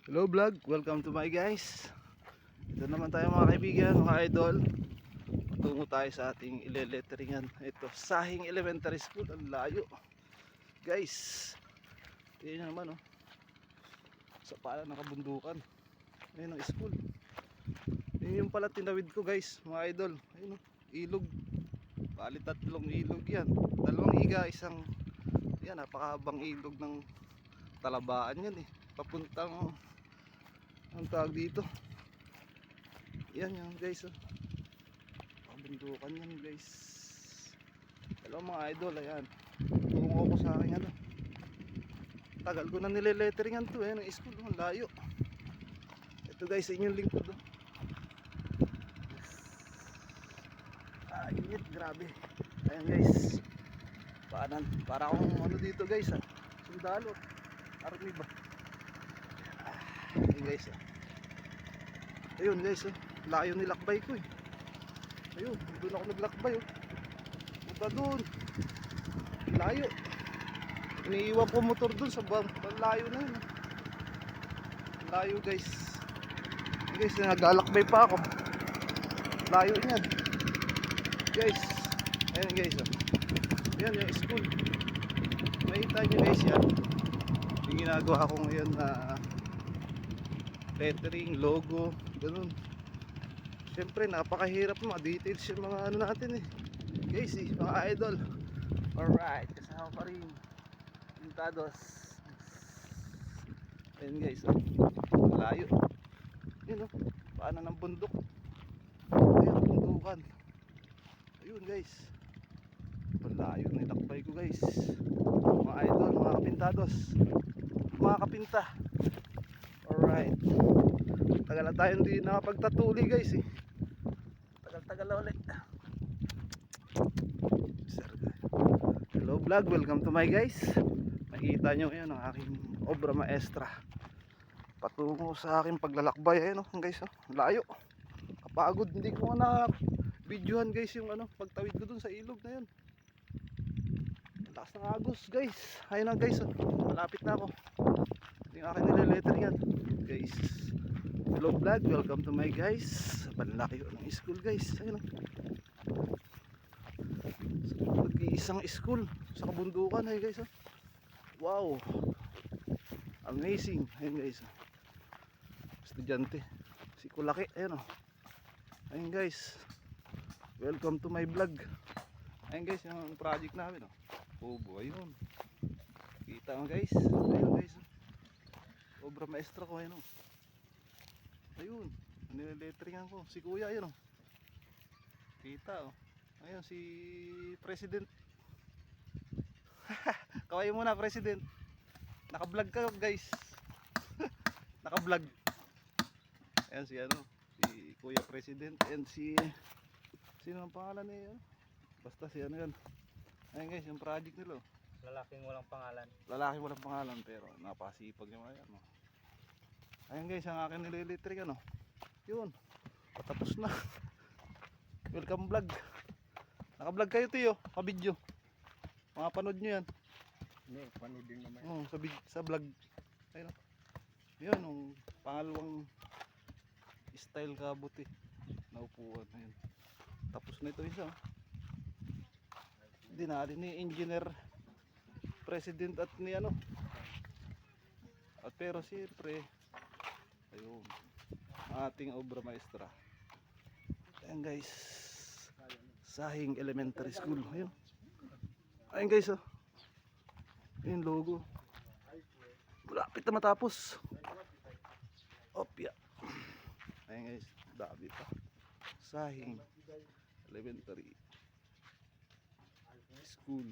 Hello vlog, welcome to my guys. Ito naman tayo mga kaibigan, mga idol. Patungo tayo sa ating ileletteringan. Ito, Sahing Elementary School. Ang layo guys. Tingnan nyo naman oh. Sa pala ng kabundukan. Ayun ang school. Yun yung pala tinawid ko guys, mga idol. Ayun oh, ilog. Bali tatlong ilog yan. Dalawang iga, isang yan, napakahabang ilog ng Talabaan yan eh. Papuntang ang tawag dito. Yan yan guys oh. Kabundukan yan guys. Hello mga idol, ayan. Tungo ko sa akin ano. Tagal ko na nileletteringan to, ayan ang school, ang layo. Ito guys, sa inyong lingkod oh. Init, grabe. Ayan guys. Para akong ano dito guys ah. Sundalo. Army ba? Ayan guys ah. Ayun guys oh. Layo nilakbay ko eh. Ayun, doon ako naglakbay oh. Punta doon. Layo. Iniiwan ko motor doon sa layo na yun. Layo guys. Guys, naglalakbay pa ako. Layo niyan. Guys. Ayan guys oh. Yan yung school. Makita nyo guys yan. Yung ginagawa ko ngayon na lettering, logo, ganun. Siyempre napakahirap ma-details yung mga ano natin eh. Guys eh, mga idol. Alright, kasama pa rin Pintados. Ayan guys oh. Malayo. Yun oh, paano ng bundok. Ayan, bundukan. Ayun guys. Malayo na itakbay ko guys. Mga idol, mga kapintados, mga kapinta. Alright. Tagal na tayo hindi nakapagtatuli guys eh. Tagal-tagal na ulit. Hello vlog, welcome to my guys. Nakikita nyo ngayon ang aking obra maestra. Patungo sa aking paglalakbay. Ayan oh guys oh, layo. Kapagod, hindi ko na videohan guys yung ano, pagtawid ko dun sa ilog na yun. Lakas ng agos guys. Ayun na guys oh. Malapit na ako. Yung aking nileletter yan guys. Hello vlog, welcome to my guys. Panlaki ng school guys. Ayun oh. Isang school sa kabundukan ay guys oh. Wow. Amazing. Ayun guys oh. Estudyante. Si Kulaki. Ayun oh. Ayun guys. Welcome to my vlog. Ayun guys yung project namin oh. Kubo, ayun. Kita mo guys. Ayun guys. Obra maestra ko ayun. Ayun. Nileletteringan ko. Si kuya ayun. Kita oh. Ayun si President. Kaway muna President. Naka-vlog ka guys. Naka-vlog. Ayun si ano. Si Kuya President and si sino ang pangalan niya? Basta si ano yan. Ayun guys, yung project nila. Lalaking walang pangalan. Lalaking walang pangalan pero napasipag yung mga yan. Ayun guys, ang akin nililitrik ano. Yun. Patapos na. Welcome vlog. Naka-vlog kayo tiyo, ka-video. Mga panood nyo yan. Hindi, panood din naman. Oo, sa vlog. Ayun. Yun, yung pangalawang style kabuti. Naupuan. Ayun. Tapos na ito isa. Hindi na ni engineer president at ni ano. At pero siyempre ayun ating obra maestra. Ayan guys. Sahing Elementary School. Ayun. Ayun guys oh. Ayun logo. Malapit na matapos. Opya. Ayun guys. Dami pa. Sahing Elementary School,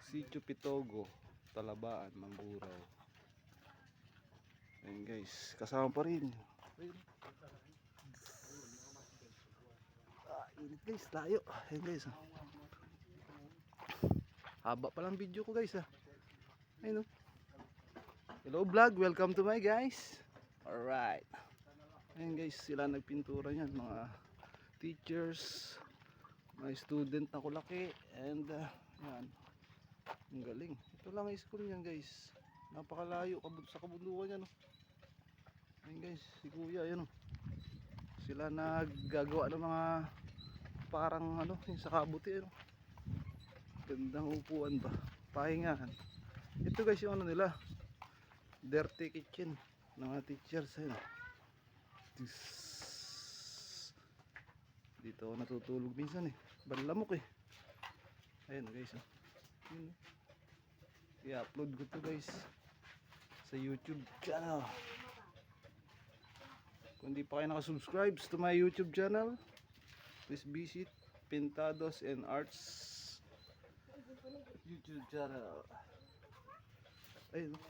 Sitio Pitogo, Talabaan, Mamburao. Ayun guys, kasama pa rin. Ayun. Init guys, layo. Ayun guys. Haba pa lang video ko guys ah. Ayun oh. Hello vlog, welcome to my guys. Alright. Ayun guys, sila nagpintura yan, mga teachers, mga student na Kulaki, and yan, ang galing. Ito lang ang school niyan guys, napakalayo sa kabundukan yan oh. Ayun guys, si kuya, ayun oh. Sila naggagawa ng mga parang ano, yung sa kabuti ano. Gandang upuan ba? Pahingahan. Ito guys yung ano nila. Dirty kitchen ng mga teachers ayun. Tis. Dito ako natutulog minsan eh. Banlamok eh. Ayun guys oh. Yun, oh. I-upload ko to guys sa YouTube channel. Kung di pa kayo nakasubscribe to my YouTube channel, please visit Pintados and Arts YouTube channel. Ayun oh.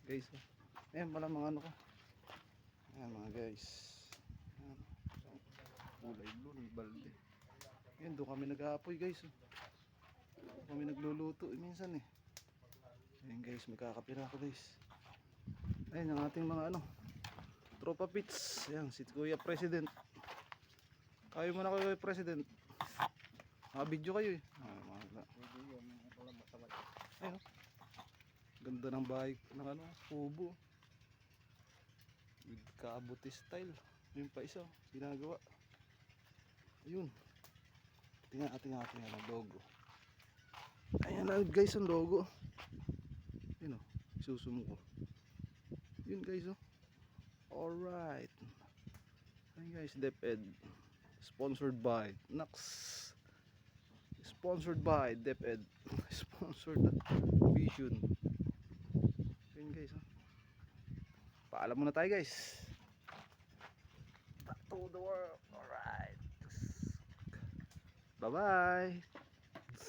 Guys oh. Ayan pala mga ano ko. Ayan mga guys. Ayan. Kulay blue ng balde. Ayan doon kami nag-aapoy guys oh. Doon kami nagluluto minsan eh. Ayan guys, magkakapira ako guys. Ayan ang ating mga ano, tropa pits. Ayan si Kuya President. Kayo muna Kuya President. Video kayo eh. Hindi yung wala masama. Ayun oh. Ganda ng bahay ng ano, kubo. With kabuti style. Yung pa isa, ginagawa. Ayun. Tingnan ang logo. Ayan na guys ang logo. Ayun oh, isusumo ko. Yun guys oh. Alright. Ayun guys, DepEd. Sponsored by Nax. Sponsored by DepEd. Sponsored Vision. Ayun guys oh. Paalam muna tayo guys. Back to the world. Alright. Bye bye.